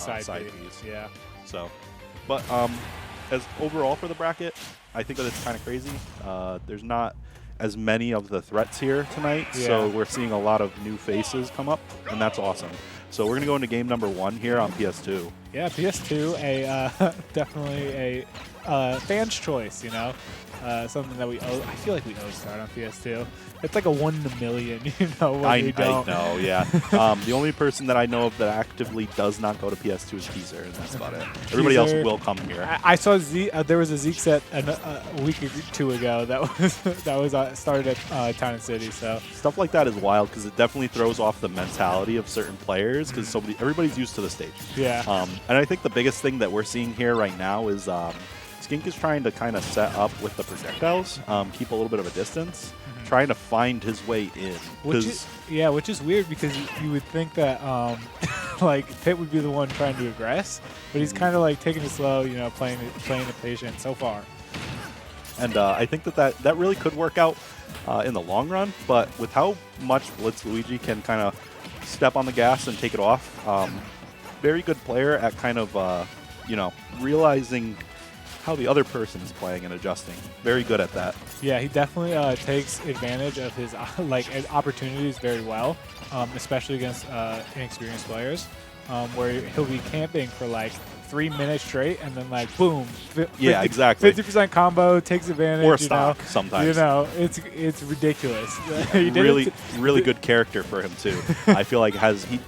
side Bs. Yeah. So, but as overall for the bracket, I think that it's kind of crazy. There's not as many of the threats here tonight, so we're seeing a lot of new faces come up, and that's awesome. So we're gonna go into game number 1 here on PS2. Yeah, PS2, definitely a fan's choice, you know, something that we owe. I feel like we owe start on PS2. It's like a 1 in a million, you know. When I don't. know, yeah. The only person that I know of that actively does not go to PS2 is Teaser, and that's about it. Everybody else will come here. I saw there was a Zeke set a week or 2 ago that was started at Town and City. So stuff like that is wild because it definitely throws off the mentality of certain players because everybody's used to the stage. Yeah. And I think the biggest thing that we're seeing here right now is Skink is trying to kind of set up with the projectiles, keep a little bit of a distance, trying to find his way in. Which is weird because you would think that like Pitt would be the one trying to aggress, but he's kind of like taking it slow, you know, playing it patient so far. And I think that really could work out in the long run, but with how much BlitzLuigy can kind of step on the gas and take it off, very good player at kind of, you know, realizing how the other person is playing and adjusting. Very good at that. Yeah, he definitely takes advantage of his opportunities very well, especially against inexperienced players, where he'll be camping for like 3 minutes straight and then like boom, yeah, exactly, 50% combo, takes advantage. Or stock sometimes. You know, it's ridiculous. really good character for him too. I feel like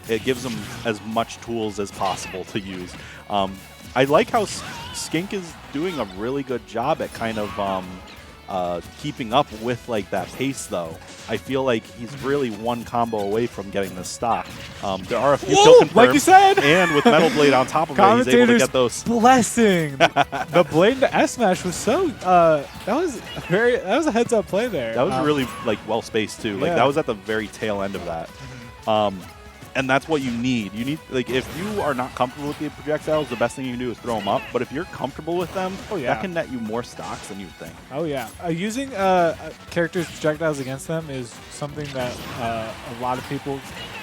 it gives him as much tools as possible to use. I like how Skink is doing a really good job at kind of keeping up with like that pace, though. I feel like he's really one combo away from getting this stock. There are a few kill confirmed, like you said, and with Metal Blade on top of it, he's able to get those. Blessing. The blade to S smash was so that was a heads up play there. That was really like well spaced too. Like that was at the very tail end of that. And that's what you need. You need, like, if you are not comfortable with the projectiles, the best thing you can do is throw them up. But if you're comfortable with them, that can net you more stocks than you'd think. Oh, yeah. Using characters' projectiles against them is something that a lot of people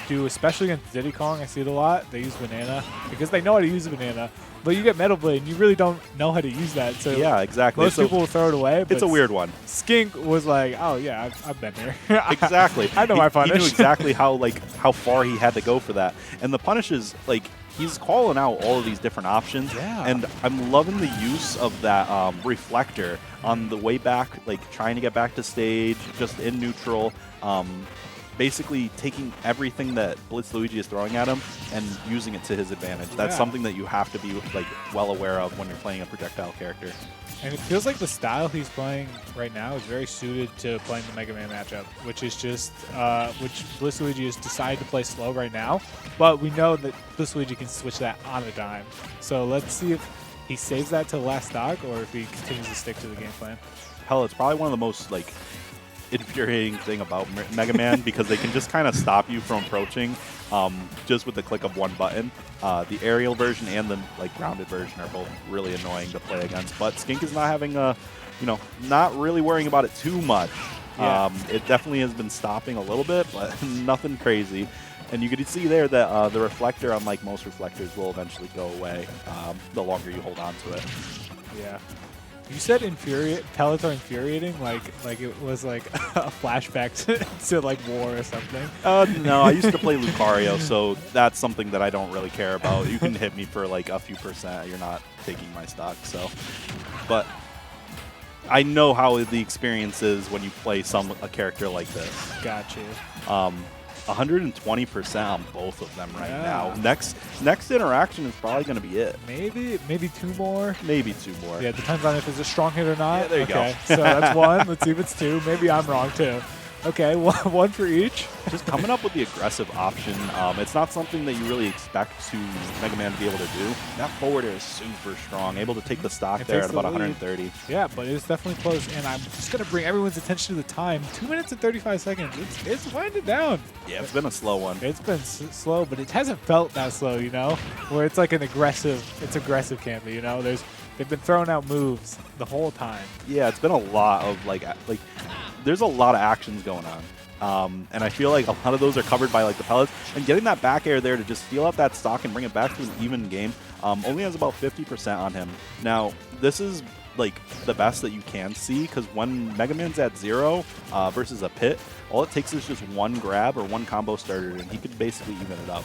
do, especially against Diddy Kong. I see it a lot. They use Banana because they know how to use a Banana. But you get Metal Blade, and you really don't know how to use that. So yeah, exactly. Most people will throw it away. But it's a weird one. Skink was like, "Oh yeah, I've been here." Exactly. I know my punish. He knew exactly how far he had to go for that. And the punishes, like, he's calling out all of these different options. Yeah. And I'm loving the use of that reflector on the way back, like trying to get back to stage, just in neutral. Basically taking everything that BlitzLuigy is throwing at him and using it to his advantage. That's something that you have to be like well aware of when you're playing a projectile character. And it feels like the style he's playing right now is very suited to playing the Mega Man matchup, which is just which BlitzLuigy has decided to play slow right now. But we know that BlitzLuigy can switch that on a dime. So let's see if he saves that to the last stock or if he continues to stick to the game plan. Hell, it's probably one of the most like infuriating thing about Mega Man because they can just kind of stop you from approaching just with the click of one button. The aerial version and the like grounded version are both really annoying to play against, but Skink is not having a, you know, not really worrying about it too much. Yeah. It definitely has been stopping a little bit, but nothing crazy. And you can see there that the reflector, unlike most reflectors, will eventually go away the longer you hold on to it. Yeah. You said pellets are infuriating, like it was like a flashback to like war or something. No, I used to play Lucario, so that's something that I don't really care about. You can hit me for like a few %, you're not taking my stock. So, but I know how the experience is when you play a character like this. Got you. 120% on both of them right now. Next interaction is probably going to be it. Maybe 2 more. Maybe 2 more. Yeah, it depends on if it's a strong hit or not. Yeah, there you go. So that's 1. Let's see if it's 2. Maybe I'm wrong too. Okay, 1 for each. Just coming up with the aggressive option. It's not something that you really expect to Mega Man to be able to do. That forward air is super strong, able to take the stock there at about 130. Yeah, but it's definitely close, and I'm just going to bring everyone's attention to the time. 2 minutes and 35 seconds. It's winding down. Yeah, it's been a slow one. It's been slow, but it hasn't felt that slow, you know? Where it's like aggressive campy, you know? They've been throwing out moves the whole time. Yeah, it's been a lot of like there's a lot of actions going on. And I feel like a lot of those are covered by like the pellets. And getting that back air there to just steal out that stock and bring it back to an even game only has about 50% on him. Now, this is like the best that you can see, because when Mega Man's at 0 versus a pit, all it takes is just one grab or one combo starter, and he could basically even it up.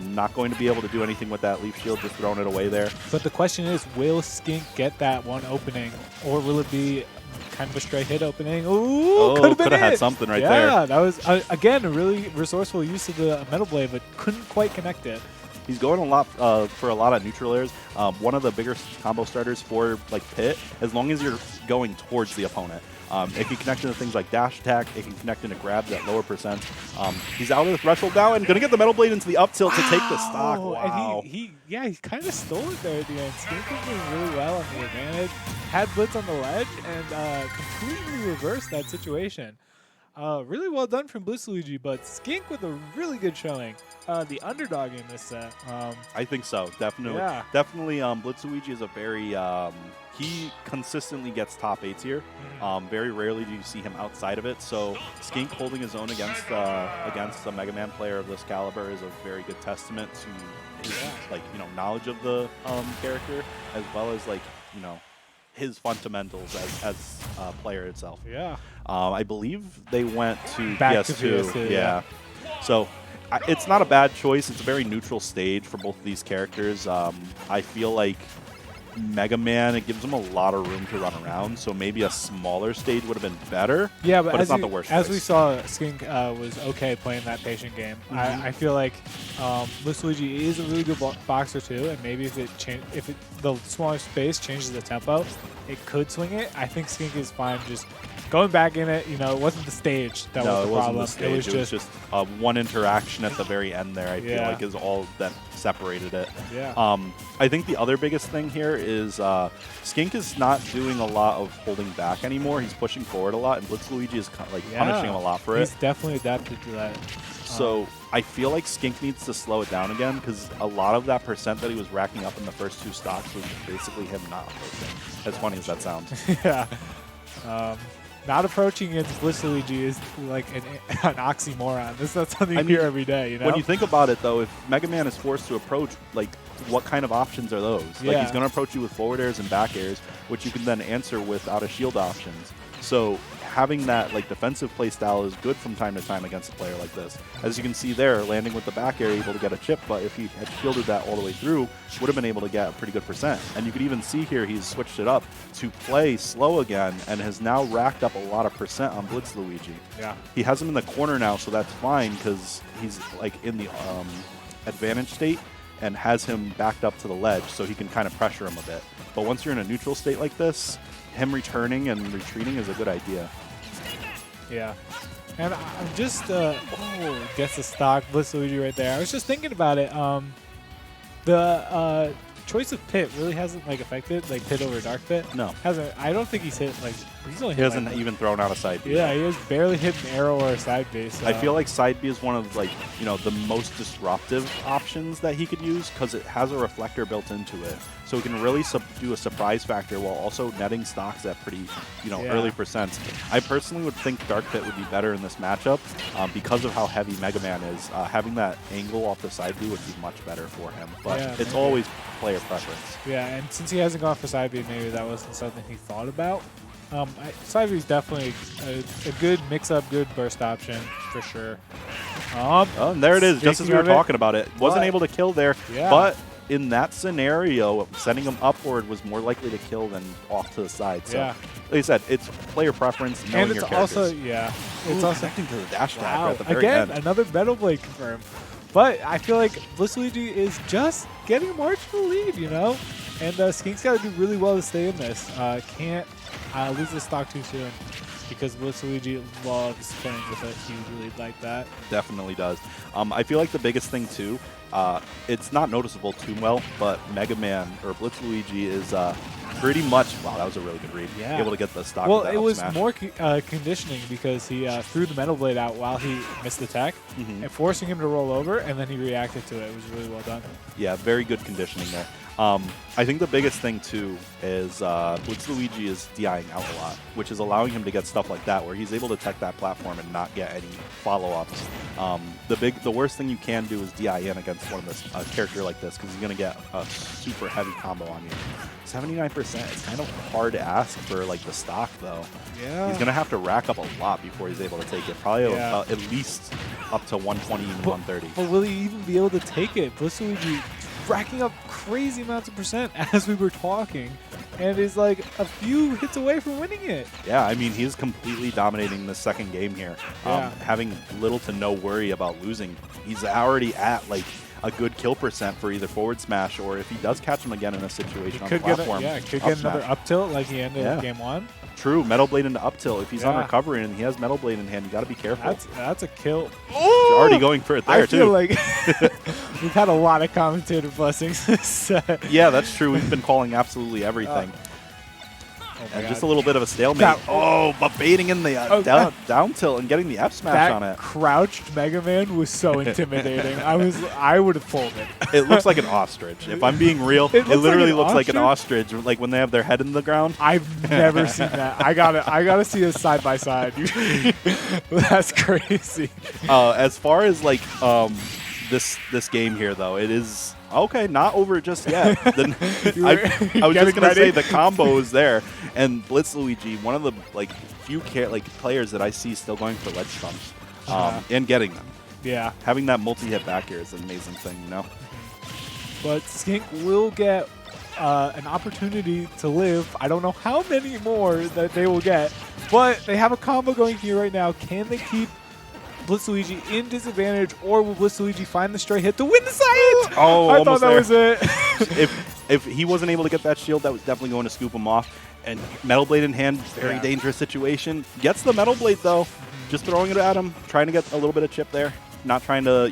Not going to be able to do anything with that leaf shield, just throwing it away there. But the question is, will Skink get that one opening, or will it be kind of a straight hit opening? Ooh, could have had something right there. Yeah, that was, again, a really resourceful use of the Metal Blade, but couldn't quite connect it. He's going a lot for a lot of neutral airs. One of the bigger combo starters for like pit, as long as you're going towards the opponent. It can connect into things like dash attack. It can connect into grabs at lower percents. He's out of the threshold now and going to get the Metal Blade into the up tilt to take the stock. Wow. And he kind of stole it there at the end. Skink was doing really well on the advantage. Had Blitz on the ledge and completely reversed that situation. Really well done from BlitzLuigy, but Skink with a really good showing. The underdog in this set. I think so, definitely. Yeah. Definitely, BlitzLuigy is a very, he consistently gets top 8s here. Very rarely do you see him outside of it. So Skink holding his own against a Mega Man player of this caliber is a very good testament to his knowledge of the character, as well as his fundamentals as a player itself. Yeah. I believe they went to Back to PS2. PS2, yeah. So it's not a bad choice. It's a very neutral stage for both of these characters. I feel like Mega Man, it gives him a lot of room to run around, so maybe a smaller stage would have been better. Yeah, but it's not the worst as choice. we saw, Skink was okay playing that patient game. I feel like BlitzLuigy is a really good boxer too, and maybe if the smaller space changes the tempo, it could swing it. I think Skink is fine just going back in it. It wasn't the stage that was the problem. It was just one interaction at the very end there, I feel like, is all that separated it. Yeah. I think the other biggest thing here is Skink is not doing a lot of holding back anymore. He's pushing forward a lot, and BlitzLuigy is punishing him a lot for it. He's definitely adapted to that. So I feel like Skink needs to slow it down again, because a lot of that percent that he was racking up in the first 2 stocks was basically him not approaching. As funny as that sounds. Yeah. Not approaching against BlitzLuigy is like an oxymoron. That's not something you hear every day, When you think about it, though, if Mega Man is forced to approach, what kind of options are those? Yeah. He's going to approach you with forward airs and back airs, which you can then answer with out of shield options. So having that defensive play style is good from time to time against a player like this. As you can see there, landing with the back air, able to get a chip, but if he had shielded that all the way through, would have been able to get a pretty good percent. And you could even see here he's switched it up to play slow again and has now racked up a lot of percent on BlitzLuigy. Yeah. He has him in the corner now, so that's fine, because he's in the advantage state and has him backed up to the ledge, so he can kind of pressure him a bit. But once you're in a neutral state like this, him returning and retreating is a good idea. Yeah. And I'm just, gets the stock, BlitzLuigy right there. I was just thinking about it. The choice of pit really hasn't affected pit over dark pit. No. Hasn't. I don't think he's hit he's only He hit hasn't even thrown out a side B. Yeah, he has barely hit an arrow or a side B. So. I feel like side B is one of the most disruptive options that he could use, because it has a reflector built into it. So it can really do a surprise factor while also netting stocks at pretty, early percents. I personally would think Dark Pit would be better in this matchup because of how heavy Mega Man is. Having that angle off the side B would be much better for him. But it's always player preference. Yeah, and since he hasn't gone for side B, maybe that wasn't something he thought about. Side B is definitely a good mix-up, good burst option for sure. And there it is, just as we were talking about it. Wasn't able to kill there, but in that scenario, sending him upward was more likely to kill than off to the side. So, like I said, it's player preference, knowing and your characters. It's also connecting to the dash attack at the very again, end. Another Metal Blade confirmed. But I feel like BlitzLuigy is just getting a marginal lead, And Skink's got to do really well to stay in this. Can't lose the stock too soon, because BlitzLuigy loves playing with a huge lead like that. Definitely does. I feel like the biggest thing, too, it's not noticeable too well, but Mega Man, or BlitzLuigy, is pretty much... Wow, that was a really good read. Yeah. Able to get the stock. Well, it was more conditioning, because he threw the Metal Blade out while he missed the tech, and forcing him to roll over, and then he reacted to it. It was really well done. Yeah, very good conditioning there. I think the biggest thing, too, is BlitzLuigy is DIing out a lot, which is allowing him to get stuff like that, where he's able to tech that platform and not get any follow-ups. The worst thing you can do is DI in against one of this character like this, because he's going to get a super heavy combo on you. 79% is kind of hard to ask for like the stock, though. Yeah. He's going to have to rack up a lot before he's able to take it. Probably at least up to 120, even 130. But will he even be able to take it? BlitzLuigy racking up crazy amounts of percent as we were talking, and is like a few hits away from winning it. Yeah, I mean, he's completely dominating the second game here. Having little to no worry about losing. He's already at like a good kill percent for either forward smash, or if he does catch him again in a situation on the platform. Could get another up tilt like he ended game 1. True, Metal Blade into up tilt. If he's on recovery and he has Metal Blade in hand, you got to be careful. That's a kill. Oh! You're already going for it there, too. I feel like we've had a lot of commentator blessings this set. Yeah, that's true. We've been calling absolutely everything. And just a little bit of a stalemate. But baiting in the down tilt and getting the F smash on it. That crouched Mega Man was so intimidating. I would have folded. It looks like an ostrich. If I'm being real, it literally looks like an ostrich, like when they have their head in the ground. I've never seen that. I gotta see this side by side. That's crazy. As far as like this game here, though, it is. Okay, not over just yet. I was just gonna say the combo is there, and BlitzLuigy, one of the like few players that I see still going for ledge stumps and getting them. Yeah, having that multi-hit back here is an amazing thing, you know. But Skink will get an opportunity to live. I don't know how many more that they will get, but they have a combo going here right now. Can they keep BlitzLuigy in disadvantage, or will BlitzLuigy find the straight hit to win the site? Oh, I thought that was it. if he wasn't able to get that shield, that was definitely going to scoop him off. And Metal Blade in hand, very dangerous situation. Gets the Metal Blade, though. Just throwing it at him, trying to get a little bit of chip there. Not trying to,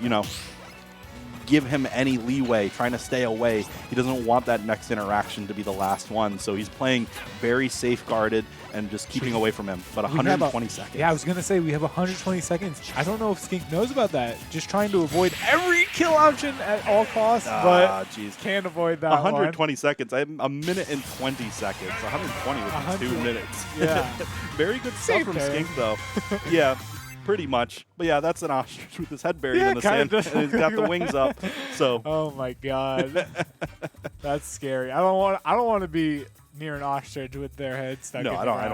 give him any leeway, trying to stay away. He doesn't want that next interaction to be the last one, so he's playing very safeguarded and just keeping away from him. But 120 seconds. Yeah, I was going to say we have 120 seconds. I don't know if Skink knows about that. Just trying to avoid every kill option at all costs, but can't avoid that 120 seconds. I have a minute and 20 seconds. 120 would be 2 minutes. Yeah. Very good stuff from Skink, though. Yeah. Pretty much, but yeah, that's an ostrich with his head buried in the sand, and he's got the wings up. So, oh my god, that's scary. I don't want to be near an ostrich with their head stuck. No, I don't think